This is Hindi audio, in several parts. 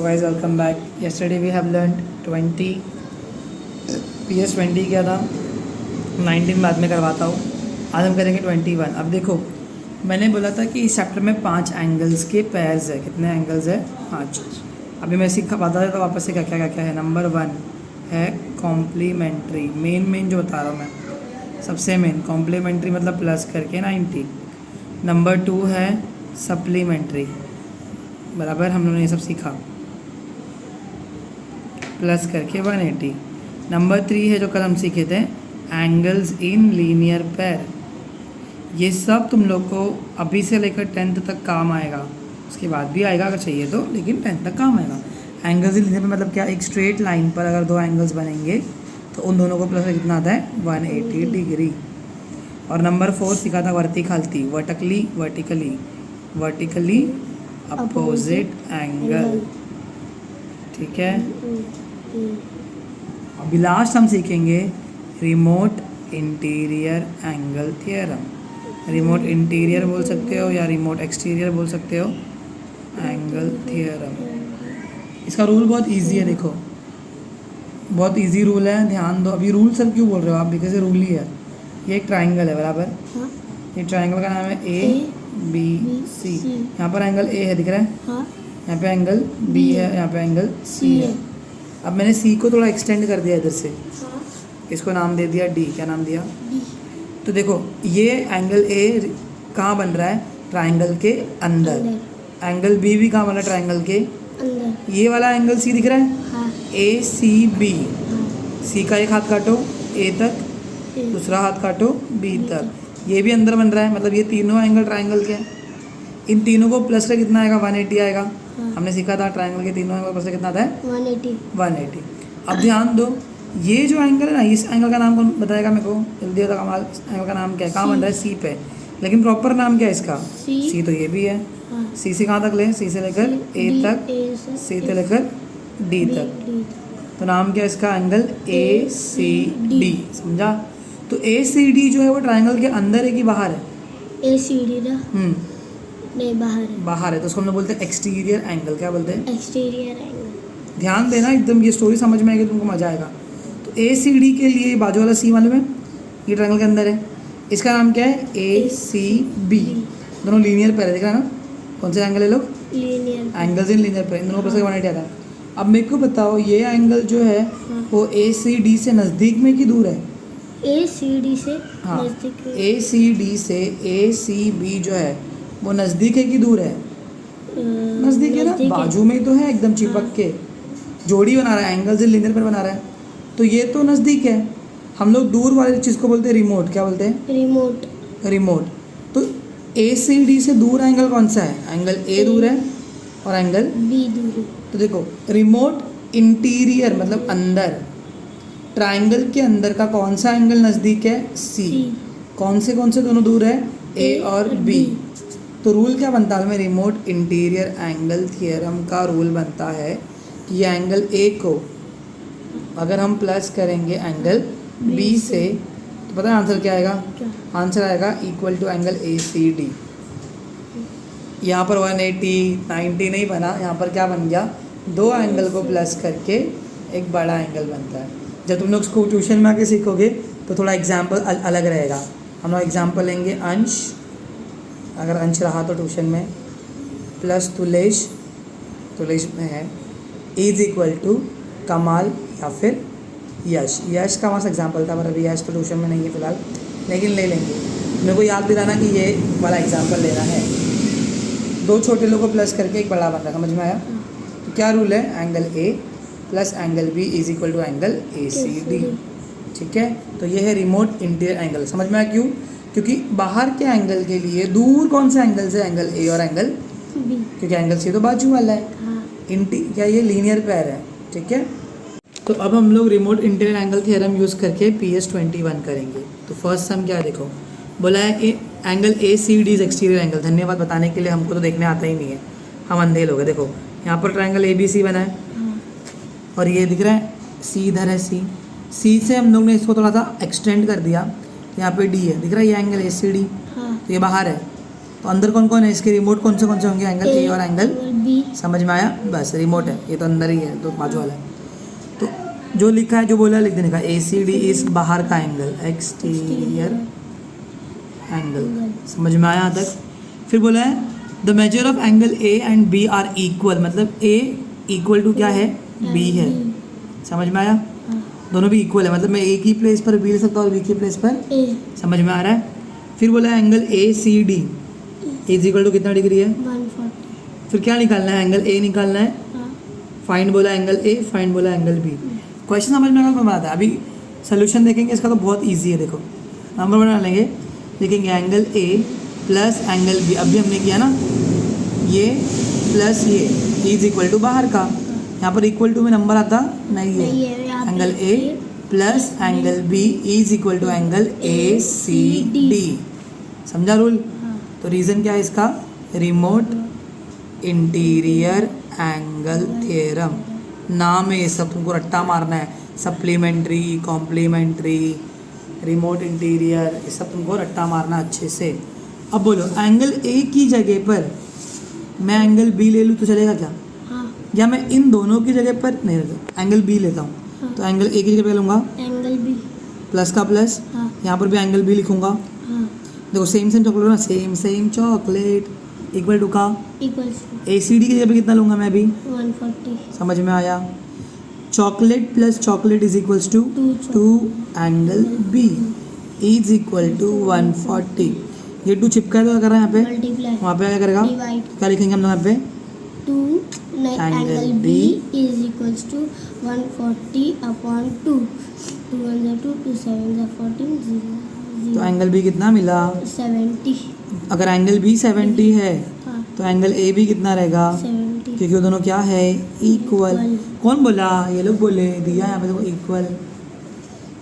So guys, welcome back. Yesterday we have learned 20. PS 20 क्या था, 19 बाद में करवाता हूँ. आज हम करेंगे 21. अब देखो, मैंने बोला था कि इस चैप्टर में 5 एंगल्स के पेयर्स है. कितने एंगल्स है? 5. अभी मैं सीखा बता देता हूँ वापस से क्या क्या है. नंबर 1 है कॉम्प्लीमेंट्री. मेन जो बता रहा हूँ मैं, सबसे मेन कॉम्प्लीमेंट्री मतलब प्लस करके 90. नंबर 2 है सप्लीमेंट्री. बराबर, हम लोगों ने ये सब सीखा. प्लस करके 180. नंबर 3 है जो कल हम सीखे थे, एंगल्स इन लीनियर पेयर. ये सब तुम लोग को अभी से लेकर 10th तक काम आएगा. उसके बाद भी आएगा अगर चाहिए तो, लेकिन 10th तक काम आएगा. एंगल्स इन लीनियर पेयर मतलब क्या? एक स्ट्रेट लाइन पर अगर 2 एंगल्स बनेंगे तो उन दोनों को प्लस कितना आता है? 180 डिग्री. और नंबर 4 सीखा था वर्टिकलिटी. Vertically opposite angle. ठीक है. अभी लास्ट हम सीखेंगे remote interior angle theorem. Remote interior बोल सकते हो या रिमोट एक्सटीरियर बोल सकते हो. एंगल थ्योरम, इसका रूल बहुत इजी है. देखो, बहुत इजी रूल है, ध्यान दो. अभी रूल सर क्यों बोल रहे हो आप? बिकॉज ये रूल ही है. ये एक ट्राइंगल है, बराबर. ये ट्राइंगल का नाम है ABC. यहाँ पर एंगल A है, दिख रहा है. यहाँ पे एंगल B है, यहाँ पे एंगल C है. अब मैंने C को थोड़ा एक्सटेंड कर दिया इधर से. इसको नाम दे दिया D. क्या नाम दिया? तो देखो, ये एंगल A कहाँ बन रहा है? ट्राइंगल के अंदर. एंगल B भी कहाँ बन रहा है? ट्राइंगल के अंदर. ये वाला एंगल C दिख रहा है, ACB. C का एक हाथ काटो A तक, दूसरा हाथ काटो B तक. ये भी अंदर बन रहा है, मतलब ये तीनों एंगल ट्राइंगल के. इन तीनों को प्लस का कितना आएगा? 180 आएगा. हमने सीखा था ट्राइंगल के तीनों एंगल प्लस कितना आता है? 180. अब ध्यान दो, ये जो एंगल है ना, इस एंगल का नाम कौन बताएगा मेरे को? जल्दी बता कमाल. एंगल का नाम क्या है? कहाँ बन रहा है? C पे. लेकिन प्रॉपर नाम क्या है इसका? C तो ये भी है. C से कहाँ तक ले? C से लेकर A तक, C से लेकर D तक. तो नाम क्या है इसका? Angle ACD. समझा? तो ACD जो है वो ट्राइंगल के अंदर है कि बाहर है? ACD ना नहीं, बाहर है. बाहर है, तो उसको हम लोग बोलते हैं एक्सटीरियर एंगल. क्या बोलते हैं? Exterior angle. ध्यान देना एकदम, ये स्टोरी समझ में आएगी, तुमको मजा आएगा. तो ACD के लिए बाजू वाला C मालूम है? ये ट्राइंगल के अंदर है. इसका नाम क्या है? ACB. दोनों लीनियर पेयर है, दिख रहा है ना? कौन से एंगल है लोग? Linear angles in linear pair. इन दोनों पर 180 आता है. अब मेरे को बताओ, ये एंगल जो है वो ACD से नज़दीक में कि दूर है? ACD से हाँ, नजदीक है. ACD से ACB जो है वो नज़दीक है कि दूर है? नज़दीक है ना, बाजू में ही तो है, एकदम चिपक के जोड़ी बना रहा है, एंगल्स इन लीनियर पेयर बना रहा है. तो ये तो नज़दीक है. हम लोग दूर वाली चीज़ को बोलते हैं रिमोट. क्या बोलते हैं? रिमोट. तो ACD से दूर एंगल कौन सा है? एंगल A दूर है और एंगल B दूर है. तो देखो, रिमोट इंटीरियर मतलब अंदर. ट्राइंगल के अंदर का कौन सा एंगल नज़दीक है? C. कौन से दोनों दूर है? A और B. तो रूल क्या बनता है? रिमोट इंटीरियर एंगल थ्योरम का रूल बनता है कि ये एंगल A को अगर हम प्लस करेंगे एंगल B से, तो पता है आंसर क्या आएगा? आंसर आएगा इक्वल टू एंगल ACD. यहाँ पर 180 90 नहीं बना, यहाँ पर क्या बन गया? 2 एंगल को प्लस करके एक बड़ा एंगल बनता है. जब तुम लोग इसको ट्यूशन में आके सीखोगे तो थोड़ा एग्जाम्पल अलग रहेगा. हम लोग एग्जाम्पल लेंगे अंश, अगर अंश रहा तो ट्यूशन में, प्लस तुलेश में है, इज इक्वल टू कमाल या फिर यश का हमारा एग्जाम्पल था. पर अभी यश तो ट्यूशन में नहीं है फिलहाल, लेकिन ले लेंगे. मेरे को याद दिलाना कि ये वाला एग्जाम्पल लेना है. 2 छोटे लोगों को प्लस करके एक बड़ा बन रहा. समझ में आया? तो क्या रूल है? Angle A plus angle B is equal to angle ACD. ठीक है. तो ये है रिमोट इंटीरियर एंगल. समझ में आया क्यों? क्योंकि बाहर के एंगल के लिए दूर कौन से एंगल से? एंगल A और एंगल B. क्योंकि एंगल C तो बाजू वाला है. क्या ये लीनियर पेयर है? ठीक है. तो अब हम लोग remote interior angle theorem use करके PS 21 करेंगे. तो फर्स्ट सम क्या देखो, बोला है angle ACD is exterior angle. धन्यवाद बताने के लिए, हमको तो देखने आता ही नहीं है, हम अंधे लोग हैं. देखो, यहाँ पर ट्राइंगल ABC बना है और ये दिख रहा है C इधर है. C से हम लोग ने इसको थोड़ा सा एक्सटेंड कर दिया. यहाँ पे D है, दिख रहा है ये एंगल ACD. तो ये बाहर है. तो अंदर कौन कौन है इसके? रिमोट कौन से होंगे? एंगल A और एंगल बी समझ में आया? बस रिमोट है, ये तो अंदर ही है, तो बाजू वाला है। तो जो लिखा है, जो बोला लिख देने का, ACD इस बाहर का एंगल, एक्सटीरियर एंगल। समझ में आया यहाँ तक? फिर बोला है the measure of angle A and B are equal, मतलब A इक्वल टू क्या है? B है। समझ में आया? दोनों भी इक्वल है, मतलब मैं A की प्लेस पर B ले सकता हूँ और B की प्लेस पर ए समझ में आ रहा है? फिर बोला है angle ACD is equal to कितना डिग्री है? 140। फिर क्या निकालना है? एंगल A निकालना है। हाँ फाइंड बोला एंगल A, फाइंड बोला एंगल B। क्वेश्चन समझ में आएगा आता है। अभी सोल्यूशन देखेंगे इसका, तो बहुत इजी है। देखो नंबर बना लेंगे, लिखेंगे angle A plus angle B। अभी हमने किया ना, ये प्लस ये इज इक्वल टू बाहर का, यहाँ पर इक्वल टू में नंबर आता नहीं नहीं है। है यहाँ पे angle A plus angle B is equal to angle ACD। समझा रूल? हाँ तो रीज़न क्या है इसका? Remote interior angle theorem. नाम है ये सब, तुमको रट्टा मारना है। सप्लीमेंट्री, कॉम्प्लीमेंट्री, रिमोट इंटीरियर, ये सब तुमको रट्टा मारना अच्छे से। अब बोलो एंगल A की जगह पर मैं एंगल B ले लूँ तो चलेगा क्या? हाँ या मैं इन दोनों की जगह पर नहीं लेता, एंगल B लेता हूँ, हाँ। तो एंगल A की जगह पे लूँगा एंगल बी प्लस का प्लस, हाँ यहाँ पर भी एंगल B लिखूँगा। हाँ देखो सेम सेम चॉकलेट ना, same same chocolate equal to का इक्वल्स ACD की जगह पे कितना लूँगा मैं अभी? 140। समझ में आया? Chocolate plus chocolate is equals to two angle B is equal to 140। ये 2 चिपका है तो क्या कर रहा है यहाँ पे? मल्टीप्लाई वहाँ पे क्या करेगा? डिवाइड क्या लिखेंगे हम लोग यहाँ पे? 2 Angle angle B B is equals to 140 upon 2 2 1 जा 2 2 7 जा 14 0 तो एंगल B कितना मिला? 70। अगर एंगल B 70 है हाँ तो एंगल A भी कितना रहेगा? 70। क्योंकि वो दोनों क्या है? इक्वल। कौन बोला? ये लोग बोले, दिया यहाँ पे देखो इक्वल।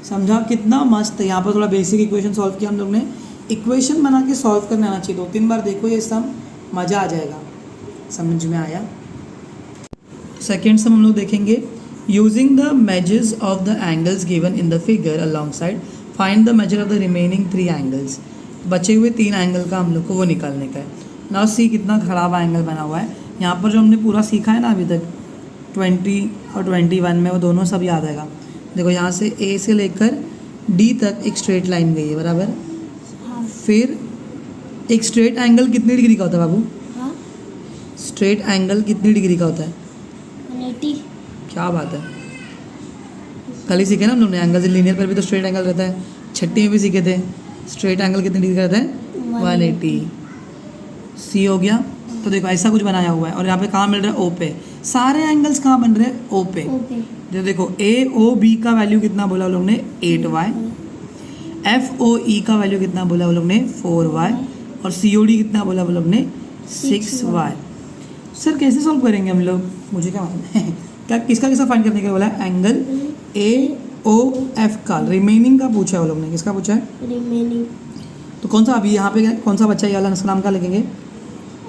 समझा? कितना मस्त है। यहाँ पर थोड़ा बेसिक इक्वेशन सॉल्व किया हम लोग ने। इक्वेशन बना के सॉल्व करने आना चाहिए, 2-3 बार देखो ये सम, मज़ा आ जाएगा। समझ में आया? सेकेंड सम हम लोग देखेंगे, using the measures of the angles given in the figure along side find the measure of the remaining 3 angles. बचे हुए 3 एंगल का हम लोग को वो निकालने का है। नाउ सी कितना खराब एंगल बना हुआ है। यहाँ पर जो हमने पूरा सीखा है ना अभी तक, 20 और 21 में, वो दोनों सब याद आएगा। देखो यहाँ से A से लेकर D तक एक स्ट्रेट लाइन गई है, बराबर। हाँ फिर एक स्ट्रेट एंगल कितनी डिग्री का होता है बाबू? हाँ स्ट्रेट एंगल कितनी डिग्री का होता है? 180। क्या बात है, कल ही सीखे ना हम लोग ने। एंगल से लीनियर पर भी तो स्ट्रेट एंगल रहता है, छठी में भी सीखे थे। स्ट्रेट एंगल कितनी डिग्री का रहता है? 180। सी हो गया। तो देखो ऐसा कुछ बनाया हुआ है, और यहाँ पे कहाँ मिल रहा है? O पे। सारे एंगल्स कहाँ बन रहे हैं? O पे। ओके जो देखो AOB का वैल्यू कितना बोला हम लोग ने? 8y। FOE का वैल्यू कितना बोला हम लोग ने? 4y। और COD कितना बोला हम लोग ने? 6y। सर कैसे सॉल्व करेंगे हम लोग? मुझे क्या मालूम है। क्या किसका फाइंड करने का बोला है? एंगल AOF का रिमेनिंग का पूछा है वो लोग ने। किसका पूछा है? रिमेनिंग तो कौन सा अभी यहाँ पे कौन सा बच्चा, ये वाला इसका नाम क्या लिखेंगे?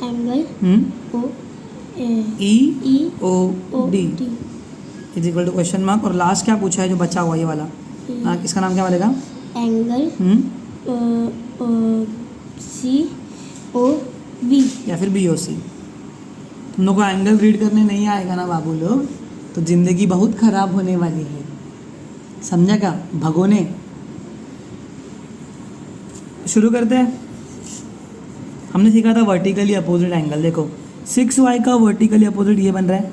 Angle O EOD is equal to question mark. और लास्ट क्या पूछा है जो बचा हुआ ये वाला? हाँ, इसका नाम क्या बनेगा? एंगल COB या फिर BOC। तुम लोग को एंगल रीड करने नहीं आएगा ना बाबू लोग, तो ज़िंदगी बहुत ख़राब होने वाली है। समझा क्या? भगोने। शुरू करते हैं। हमने सीखा था वर्टिकली अपोजिट एंगल। देखो 6y का वर्टिकली अपोजिट ये बन रहा है,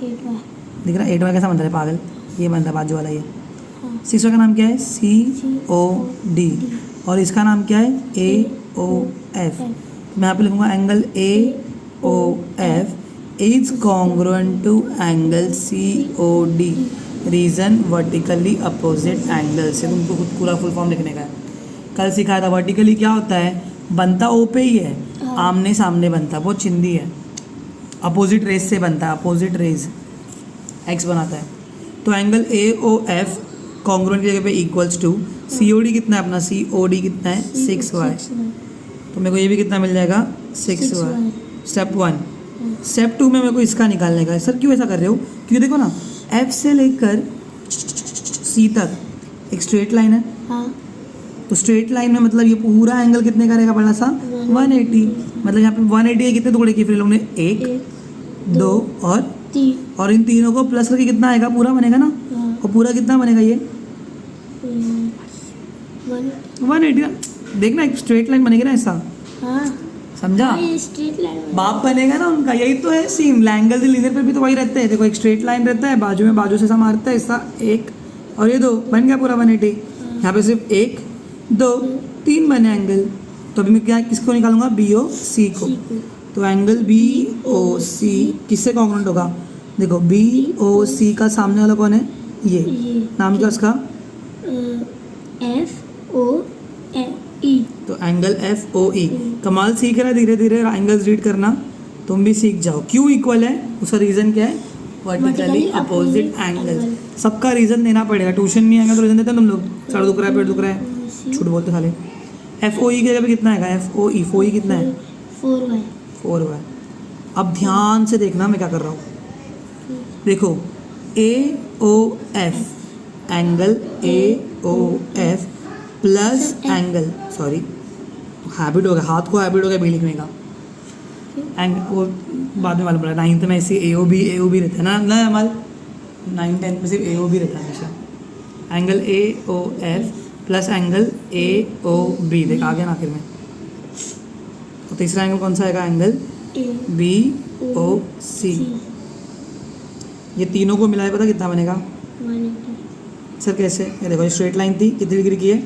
8y दिख रहा है? 8y कैसा बन रहा है पागल? ये बन रहा है बाजू वाला ये। हाँ 6y का नाम क्या है? COD। और इसका नाम क्या है? AOF। मैं यहाँ पे लिखूँगा angle AOF is congruent to angle COD। Reason vertically opposite angle से। तुमको खुद पूरा फुल फॉर्म लिखने का है। कल सिखाया था वर्टिकली क्या होता है? बनता O पे ही है, आमने सामने बनता, बहुत चिंदी है। अपोजिट रेज से बनता है, अपोजिट रेज एक्स बनाता है। तो एंगल AOF कॉन्ग्रुएंट की जगह पे इक्वल्स टू COD कितना है अपना? COD कितना है? 6y। तो मेरे को ये भी कितना मिल जाएगा? 6y। स्टेप 1। स्टेप 2 में मेरे को इसका निकालने का है। सर क्यों ऐसा कर रहे हो? क्योंकि देखो ना, F से लेकर C तक एक स्ट्रेट लाइन है। हाँ तो स्ट्रेट लाइन में मतलब ये पूरा एंगल कितने का रहेगा बड़ा सा? 180। मतलब यहाँ पे 180 के कितने टुकड़े किए फिर लोगों ने? एक। 2 और 3 और इन तीनों को प्लस करके कितना आएगा, पूरा बनेगा ना। और पूरा कितना बनेगा ये 180 ना। देखना एक स्ट्रेट लाइन बनेगी ना ऐसा, हाँ समझा। ये स्ट्रेट लाइन बाप बनेगा ना उनका, यही तो है सीन। एंगल लीनियर पर भी तो वही रहते हैं। देखो एक स्ट्रेट लाइन रहता है, बाजू में बाजू से ऐसा मारता है ऐसा, एक और ये 2 बन गया पूरा 180। यहाँ पे सिर्फ 1 2 3 बने एंगल। तो अभी मैं क्या किसको निकालूंगा, BOC को। तो एंगल BOC किससे कॉन्ग्रुएंट होगा, देखो BOC का सामने वाला कौन है, ये नाम क्या उसका, FOE। तो एंगल FOE। कमाल सीख रहा है धीरे धीरे एंगल्स रीड करना, तुम भी सीख जाओ। क्यों इक्वल है, उसका रीज़न क्या है, वर्टिकली अपोजिट एंगल। सबका रीज़न देना पड़ेगा, ट्यूशन नहीं आएगा तो रीज़न देते हैं तुम लोग। सर दुख रहा है, पेट दुख रहा है, झूठ बोलते साले। FOE की जगह पे कितना आएगा, FOE कितना है 4y। 4y। अब ध्यान से देखना मैं क्या कर रहा हूँ, देखो AOF angle AOF plus angle, sorry habit हो गया, हाथ को हैबिट हो गया बी लिखने का। वो बाद में मालूम पड़ा, 9th में ऐसे AOB रहता है ना हमारे 9-10 में सिर्फ AOB रहता है हमेशा। Angle AOF plus angle AOB, देख आ गया ना आखिर में। तो तीसरा एंगल कौन सा आएगा, एंगल BOC। ये तीनों को मिलाए पता कितना बनेगा, 180। सर कैसे, ये देखो स्ट्रेट लाइन थी, कितनी डिग्री की है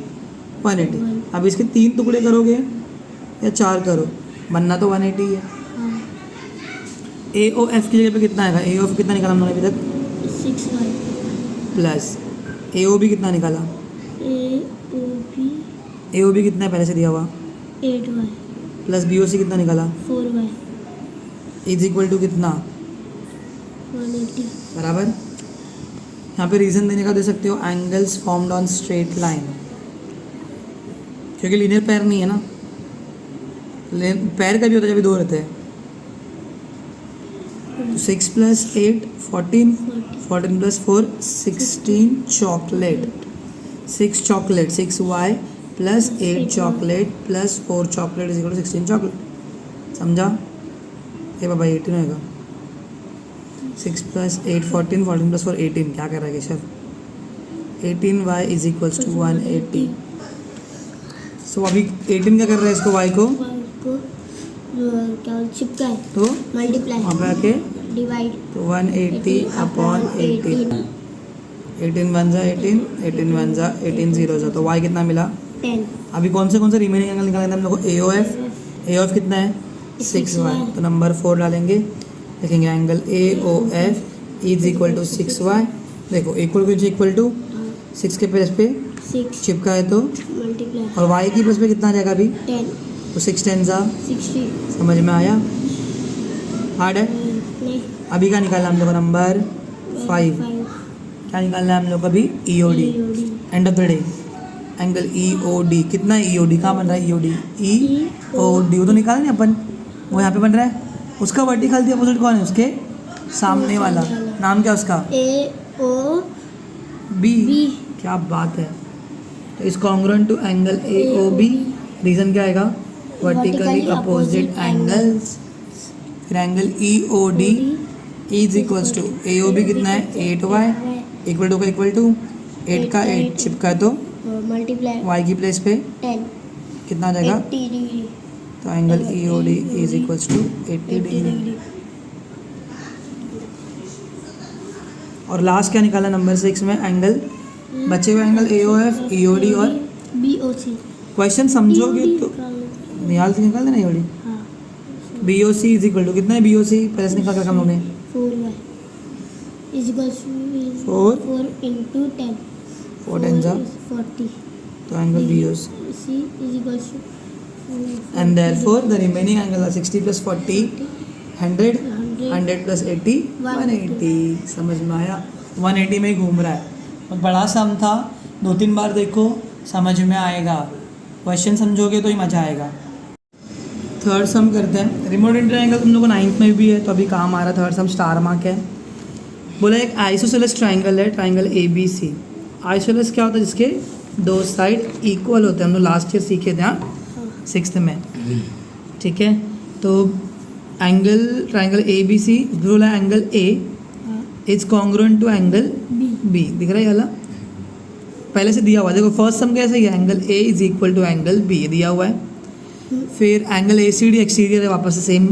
180। अब इसके 3 टुकड़े करोगे या 4 करो, बनना तो 180 है। हाँ AOF की जगह पे कितना आएगा, AOF कितना निकाला हम लोगों ने अभी तक, 6y प्लस AOB कितना निकाला, AOB कितना है पहले से दिया हुआ, 8y प्लस BOC कितना निकाला, 4y इज इक्वल टू कितना, 180। बराबर। यहाँ पे रीज़न देने का दे सकते हो, angles formed on straight line, क्योंकि लीनियर पैर नहीं है ना। पैर का भी होता है जब 2 रहते हैं। 6 + 8 14, 14 + 4 16 chocolate, 6 chocolate, 6y plus 8 chocolate plus 4 chocolate is equal to 16 chocolate, समझा। ये बाबा 18 होएगा, 6 + 8 14, 14 + 4 18, क्या कर रहा है Keshav, 18y is equals to 180। So अभी 18 क्या कर रहा है इसको, y को क्या चिपका है तो मल्टीप्लाई वहाँ पे आके डिवाइड, तो 180/18, 18 1 जा 18, 18 1 जा 18 0 जा, तो y कितना मिला 10। अभी कौन से रिमेनिंग एंगल निकालेंगे हम लोग को, AOF कितना है 6y, तो नंबर 4 डालेंगे, देखेंगे angle AOF is equal to 6y। देखो इक्वल टू 6 के प्लस पे 6 चिपका है तो, मल्टीप्लाई और y की प्लस पे कितना आ जाएगा अभी, 10 तो 6 10 जा, 60। समझ में आया, हार्ड है। नहीं अभी क्या निकालना हम लोग का, नंबर 5 क्या निकालना है हम लोग का अभी, EOD, end of the day angle EOD कितना है, EOD कहाँ बन रहा है, EOD वो तो निकाला नहीं अपन, वो यहाँ पे बन रहा है। उसका वर्टिकल थी अपोजिट कौन है, उसके सामने वाला, नाम क्या उसका, AOB। क्या बात है। तो इस congruent to angle AOB, reason क्या आएगा, वर्टिकली अपोजिट एंगल्स। फिर angle EOD is equals to AOB कितना है 8y, इक्वल टू 8 का 8 चिपका है तो मल्टीप्लाई y की प्लेस पे 10 कितना आ जाएगा, 80 डिग्री, तो angle EOD is equals to 80 degree. और लास्ट क्या निकाला नंबर 6 में, एंगल बचे हुए एंगल AOF EOD और BOC। क्वेश्चन समझोगे तो निकाल से निकाल देना EOD। हाँ BOC इज इक्वल टू कितना है, BOC पहले से निकाल कर हम लोग ने 4y is equals to 4 into 10, 4 10 जा, 40। तो angle BOC C is equals to and therefore the remaining angle are 60 plus 40 100, 100 plus 80 180। समझ में आया, 180 में ही घूम रहा है। और बड़ा सम था, 2-3 बार देखो समझ में आएगा, क्वेश्चन समझोगे तो ही मजा आएगा। थर्ड सम करते हैं। रिमोट इंटरएंगल तुम लोगों को 9th में भी है, तो अभी काम आ रहा है। थर्ड सम स्टार मार्क है। बोला एक आइसोसेलेस ट्राइंगल है, ट्राइंगल ABC। आइसोसेलेस क्या होता है, जिसके 2 साइड इक्वल होते हैं। हम लोग लास्ट ईयर सीखे थे, हाँ 6th में, ठीक है। तो angle triangle A B C बोला एंगल ए हाँ is congruent to angle B B, दिख रहा है ये वाला पहले से दिया हुआ है। देखो फर्स्ट सम कैसे ही है, angle A is equal to angle B दिया हुआ है। फिर angle A C D exterior है वापस से सेम,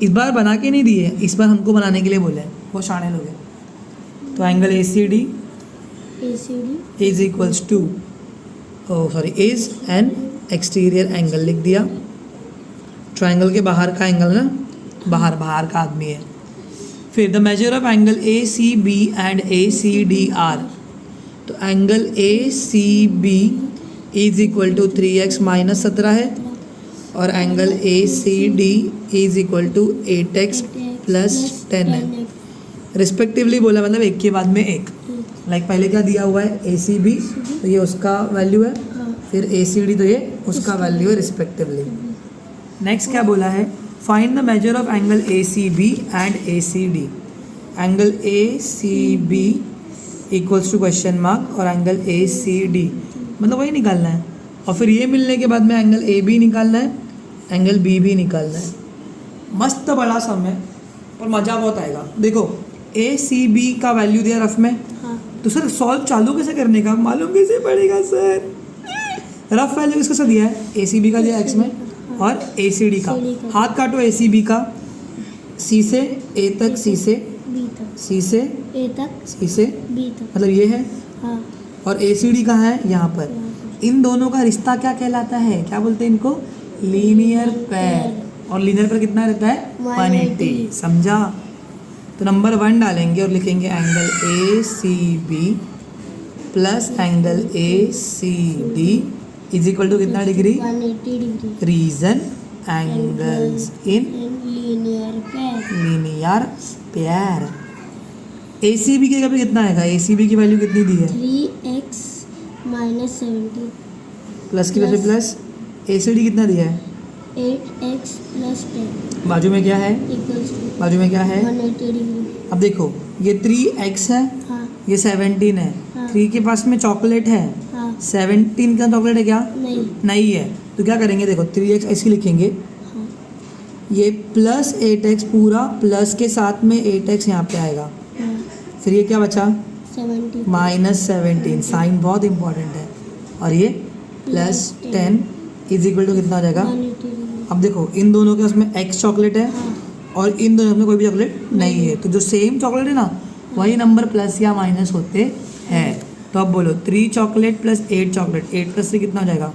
इस बार बना के नहीं दिए, इस बार हमको बनाने के लिए बोले हैं, वो शाणे लोग हैं। तो angle A C D is equals to is an exterior angle लिख दिया। ट्राइंगल के बाहर का एंगल ना, बाहर का आदमी है। फिर the measure of angle A C B and A C D are, तो angle A C B is equal to 3x minus 17 है, और angle A C D is equal to 8x plus 10 है। रिस्पेक्टिवली बोला मतलब एक के बाद में एक, लाइक पहले क्या दिया हुआ है ए सी बी, तो ये उसका वैल्यू है, फिर ए सी डी तो ये उसका वैल्यू है रिस्पेक्टिवली। नेक्स्ट क्या बोला है, find the measure of angle A C B and A C D. Angle A C B equals to question mark और एंगल ए सी डी, मतलब वही निकालना है। और फिर ये मिलने के बाद में एंगल ए बी निकालना है, एंगल बी भी निकालना है। मस्त बड़ा सम है और मज़ा बहुत आएगा। देखो ए सी बी का वैल्यू दिया रफ में, हाँ तो सर सॉल्व चालू कैसे करने का मालूम कैसे पड़ेगा सर? रफ वैल्यू किसका सा दिया है, ए सी बी का दिया एक्स में और ए सी डी का। हाथ काटो ए सी बी का, सी से ए तक, सी से बी तक, सी से ए तक, सी से बी तक, मतलब ये है, हाँ और ए सी डी कहाँ है, यहाँ पर। यहाँ इन दोनों का रिश्ता क्या कहलाता है, क्या बोलते हैं इनको, लीनियर पेयर। और लीनियर पेयर कितना रहता है, 180। समझा? तो नंबर 1 डालेंगे और लिखेंगे angle A C B plus angle A C D is equal to कितना degree, 180 degree. Reason angles in linear pair, linear pair. A C B के कभी कितना आएगा, ए सी बी की वैल्यू कितनी दी है, 3x माइनस 70 प्लस की वजह से प्लस, ए सी डी कितना दिया है, 8x प्लस 10 बाजू में क्या है, इक्वल्स टू बाजू में क्या है। 180 डिग्री। अब देखो ये 3x है, हाँ ये 17 है, हाँ। 3 के पास में चॉकलेट है, हाँ 17 का चॉकलेट है क्या, नहीं, नहीं है। तो क्या करेंगे, देखो 3x ऐसे लिखेंगे, हाँ ये प्लस 8x पूरा प्लस के साथ में 8x यहाँ पे आएगा, हाँ फिर ये क्या बचा, 70 माइनस 17। साइन बहुत इंपॉर्टेंट है। और ये प्लस 10 इज इक्वल टू कितना हो जाएगा। 180 डिग्री। अब देखो इन दोनों के उसमें x चॉकलेट है हाँ और इन दोनों में कोई भी चॉकलेट नहीं है, तो जो सेम चॉकलेट है ना वही नंबर प्लस या माइनस होते हैं। तो अब बोलो 3 चॉकलेट प्लस 8 चॉकलेट, 8 प्लस 3 कितना हो जाएगा,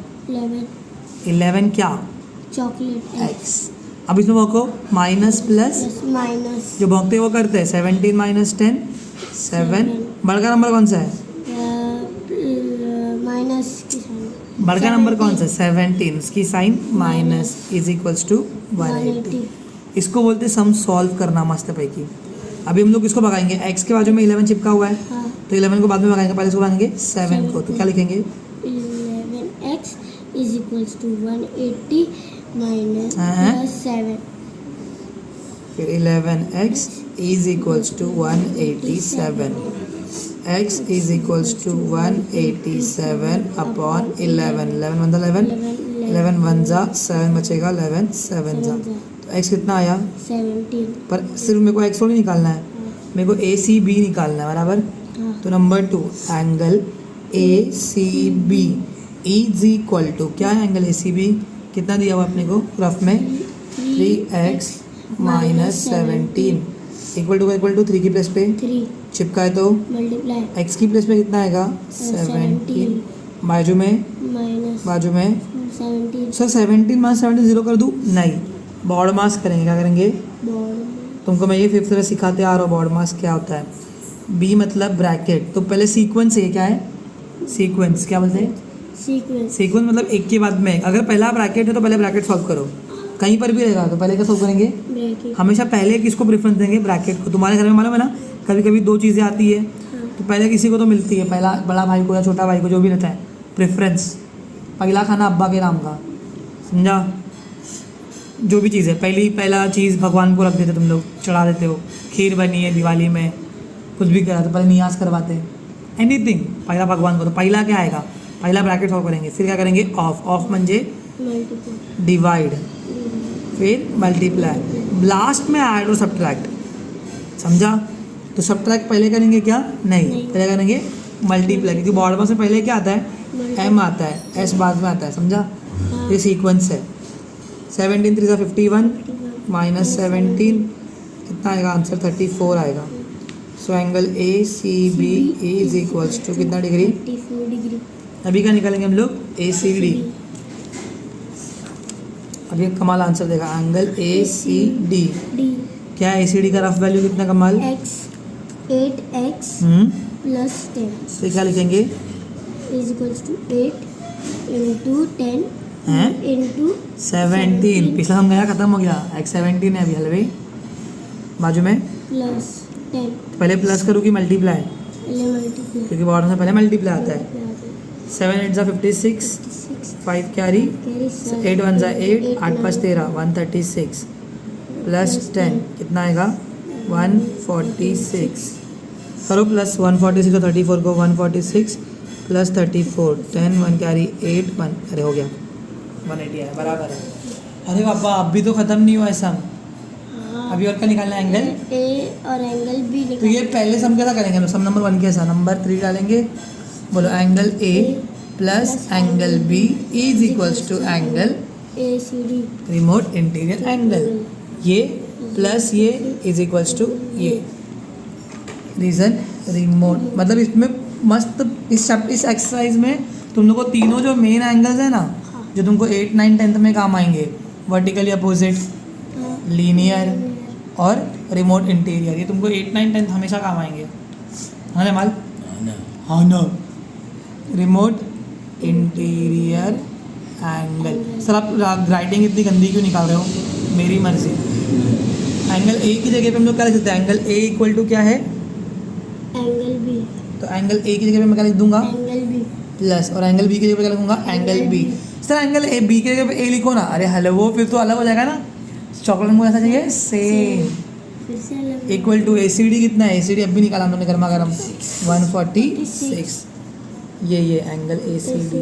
11 क्या, चॉकलेट x। अब इसमें भोंको माइनस प्लस, प्लस माइनस जो भोंकते हैं वो करते हैं, 17 माइनस 10 7। बड़का नंबर कौन सा है, माइनस की साइन, बड़का नंबर कौन सा है, 17, इसकी sign minus is equals to 180। इसको बोलते हैं सम सॉल्व करना मस्त पैकी। अभी हम लोग इसको भगाएंगे, x के बाजू में 11 चिपका हुआ है, हाँ तो 11 को बाद में भगाएंगे, पहले इसको भगाएंगे 7 को, तो क्या लिखेंगे, 11x is equals to 180 minus हाँ। प्लस 7। फिर 11x is equals to 187, x is equals to 187 upon 11, 11 one 11, 11 one जा 7 बचेगा, 11 7 जा, तो x कितना आया, 17। पर सिर्फ मेरे को x थोड़ी निकालना है, मेरे को ए सी बी निकालना है, बराबर। हाँ तो number 2 angle A C B is equal to क्या है, एंगल ए सी बी कितना दिया हुआ अपने को रफ में, 3x माइनस 17 इक्वल टू 3 की प्लेस पे 3 चिपका है, तो मल्टीप्लाई x की प्लेस पे कितना आएगा, 17। बाजू में माइनस बाजू में 17 सर 17 माइनस 17 जीरो कर दूँ, नहीं, बॉड मास करेंगे। क्या करेंगे, बॉर्ड तुमको मैं ये 5th में सिखाते आ रहा हूँ बॉड मास क्या होता है। बी मतलब ब्रैकेट, तो पहले सीक्वेंस है, क्या है सीक्वेंस, क्या बोलते हैं सीक्वेंस, सीक्वेंस मतलब एक के बाद में, अगर पहला ब्रैकेट है तो पहले ब्रैकेट सॉल्व करो, कहीं पर भी रहेगा तो पहले क्या सॉल्व करेंगे, ब्रैकेट, हमेशा पहले किसको प्रेफरेंस देंगे, ब्रैकेट को। तुम्हारे घर में मालूम है ना, कभी कभी 2 चीज़ें आती है हाँ तो पहले किसी को तो मिलती है, पहला बड़ा भाई को या छोटा भाई को, जो भी रहता है प्रेफरेंस, पहला खाना अब्बा के नाम का, समझा। जो भी चीज़ है पहला चीज़ भगवान को रख देते, तुम लोग चढ़ा देते हो, खीर बनी है दिवाली में, कुछ भी करा तो पहले नियाज करवाते हैं, एनीथिंग पहला भगवान को, तो पहला क्या आएगा, पहला ब्रैकेट सॉल्व करेंगे, फिर क्या करेंगे ऑफ, ऑफ म्हणजे मल्टीप्लाई डिवाइड, फिर मल्टीप्लाई, लास्ट में ऐड और सब्ट्रैक्ट, समझा? तो सब्ट्रैक्ट पहले करेंगे क्या? नहीं, पहले करेंगे मल्टीप्लाई, क्योंकि बॉर्डर से पहले क्या आता है? m आता है, s बाद में आता है, समझा? ये सीक्वेंस है। 17 3 51 माइनस 17 कितना आएगा? आंसर 34 आएगा। So angle A C B is equals to कितना डिग्री? 34 डिग्री। अभी का निकालेंगे हम लोग? A C D. अभी एक कमाल आंसर देगा, angle A C D. D क्या है ए सी डी का रफ वैल्यू कितना कमाल? x 8x प्लस 10 तो क्या लिखेंगे? इज इक्वल्स टू 8 इंटू 10 हैं? इंटू 17। पिछला हम गया, खत्म हो गया। x 17 है अभी हलवे बाजू में। प्लस 10 पहले प्लस करूँ कि मल्टीप्लाई? पहले मल्टीप्लाई क्योंकि बॉर्डर से पहले मल्टीप्लाई आता है। 7 8 जा 56, 5 कैरी, 8 1 जा 8, 8 5 13, 136 प्लस 10 कितना आएगा? 146। करो प्लस 146 और 34 को 146 प्लस 34, 10 1 कैरी 8 1, अरे हो गया 180 है, बराबर है। अरे पापा अभी तो ख़त्म नहीं हुआ है सम, अभी और क्या निकालना है? एंगल ए और एंगल बी तो ये पहले सम कैसा करेंगे हम? सम नंबर 1 कैसा? नंबर 3 डालेंगे, बोलो angle A plus angle B is equals to angle A C D remote interior angle. ये प्लस ये इज इक्वल्स टू ये। रीज़न रिमोट, मतलब इसमें मस्त इस एक्सरसाइज में तुम लोग को तीनों जो मेन एंगल्स है ना, जो तुमको 8 9 10th में काम आएंगे, वर्टिकली अपोजिट, लीनियर और रिमोट इंटीरियर, ये तुमको 8 9 10th हमेशा काम आएंगे। हाँ ना माल? हाँ ना। Remote interior angle. सर आप राइटिंग इतनी गंदी क्यों निकाल रहे हो? मेरी मर्जी। एंगल ए की जगह पे हम लोग क्या लिख सकते हैं? एंगल ए इक्वल टू क्या है? Angle B. तो एंगल ए की जगह पे मैं क्या लिख दूंगा? एंगल बी प्लस, और एंगल बी की जगह पे क्या लिखूंगा? Angle B. Sir angle A B की जगह पे ए लिखो ना। अरे हेलो, वो फिर तो अलग हो जाएगा ना। चॉकलेट में ऐसा चाहिए सेम। फिर से अलग equal to A C D कितना है? ए सी डी अभी निकाला हमने गर्मा गर्म, 146। ये एंगल ए सी डी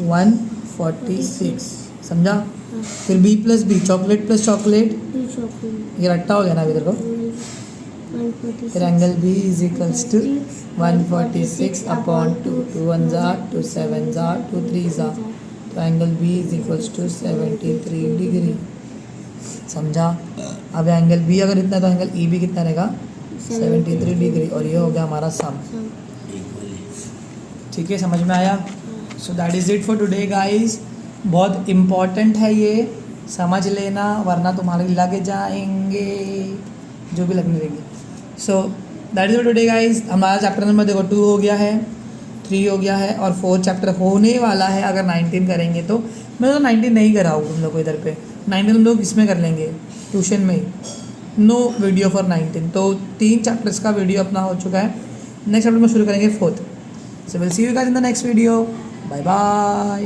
146, समझा? फिर B plus B, chocolate plus chocolate, two chocolate ये रट्टा हो गया ना अभी तेरे को। 146 फिर angle B is equals to 146 upon 2, 2 1 जा 2 7 जा 2 3 जा, तो angle B is equals to 73 degree, समझा? अब एंगल बी अगर इतना तो एंगल ई भी कितना रहेगा? 73 डिग्री। और ये हो गया हमारा सम। ठीक है, समझ में आया? So that is it for today guys. बहुत इम्पॉर्टेंट है ये, समझ लेना वरना तुम्हारे लग जाएंगे जो भी लगने देंगे। So that is for today guys. हमारा चैप्टर नंबर देखो 2 हो गया है, 3 हो गया है और 4 चैप्टर होने वाला है। अगर 19 करेंगे तो मैं तो 19 नहीं कराऊँ तुम लोग को इधर पे। 19 हम लोग इसमें कर लेंगे, ट्यूशन में ही। No video for 19। तो 3 चैप्टर्स का वीडियो अपना हो चुका है। नेक्स्ट चैप्टर में शुरू करेंगे 4th। So will see you guys in the next video. Bye bye.